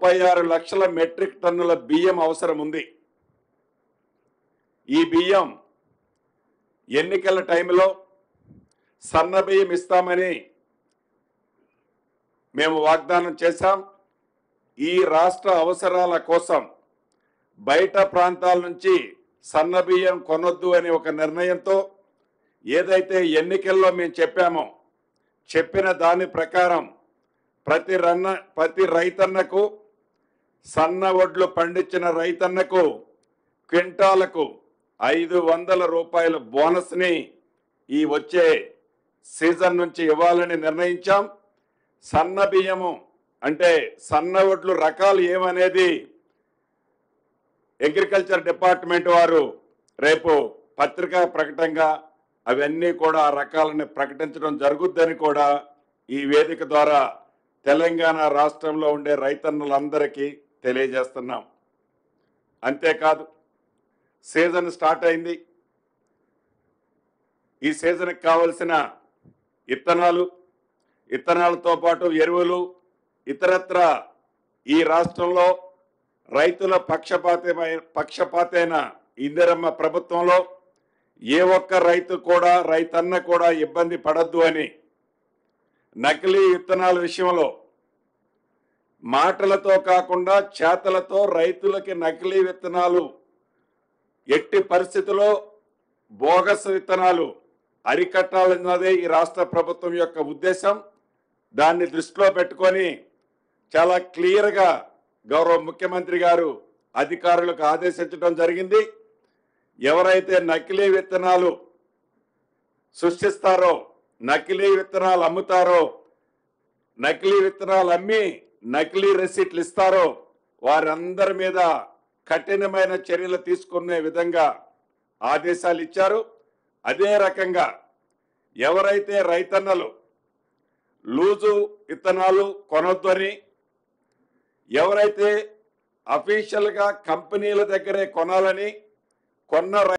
36 లక్షల మెట్రిక్ టన్నుల బియ్యం అవసరం ఉంది. ఈ బియ్యం ఎన్నికల టైంలో సన్న బియ్యం ఇస్తామని మేము వాగ్దానం చేశాం. ఈ రాష్ట్ర అవసరాల కోసం బయట ప్రాంతాల నుంచి సన్న బియ్యం కొనొద్దు అనే ఒక నిర్ణయంతో ఏదైతే ఎన్నికల్లో మేము చెప్పామో చెప్పిన దాని ప్రకారం ప్రతి రైతన్నకు సన్న వడ్లు పండించిన రైతన్నకు క్వింటాలకు 500 రూపాయల బోనస్ని ఈ వచ్చే సీజన్ నుంచి ఇవ్వాలని నిర్ణయించాం. సన్న బియ్యము అంటే సన్న వడ్లు రకాలు ఏమనేది అగ్రికల్చర్ డిపార్ట్మెంట్ వారు రేపు పత్రికా ప్రకటనగా అవన్నీ కూడా ఆ రకాలని ప్రకటించడం జరుగుద్దని కూడా ఈ వేదిక ద్వారా తెలంగాణ రాష్ట్రంలో ఉండే రైతన్నులందరికీ తెలియజేస్తున్నాం. అంతేకాదు సీజన్ స్టార్ట్ అయింది. ఈ సీజన్కి కావలసిన ఇత్తనాలతో పాటు ఎరువులు ఇతరత్ర ఈ రాష్ట్రంలో రైతుల పక్షపాతైన ఇందిరమ్మ ప్రభుత్వంలో ఏ ఒక్క రైతన్న కూడా ఇబ్బంది పడద్దు అని నకిలీ విత్తనాల విషయంలో మాటలతో కాకుండా చేతలతో రైతులకి నకిలీ విత్తనాలు ఎట్టి పరిస్థితుల్లో బోగస్ విత్తనాలు అరికట్టాలన్నదే ఈ రాష్ట్ర ప్రభుత్వం యొక్క ఉద్దేశం. దాన్ని దృష్టిలో పెట్టుకొని చాలా క్లియర్గా గౌరవ ముఖ్యమంత్రి గారు అధికారులకు ఆదేశించడం జరిగింది. ఎవరైతే నకిలీ విత్తనాలు సృష్టిస్తారో, నకిలీ విత్తనాలు అమ్ముతారో, నకిలీ విత్తనాలు అమ్మి నకిలీ రెసిప్ట్లు ఇస్తారో వారందరి మీద కఠినమైన చర్యలు తీసుకునే విధంగా ఆదేశాలు ఇచ్చారు. అదే రకంగా ఎవరైతే రైతన్నలు లూజు విత్తనాలు కొనొద్దని, ఎవరైతే అఫీషియల్గా కంపెనీల దగ్గరే కొనాలని కొన్న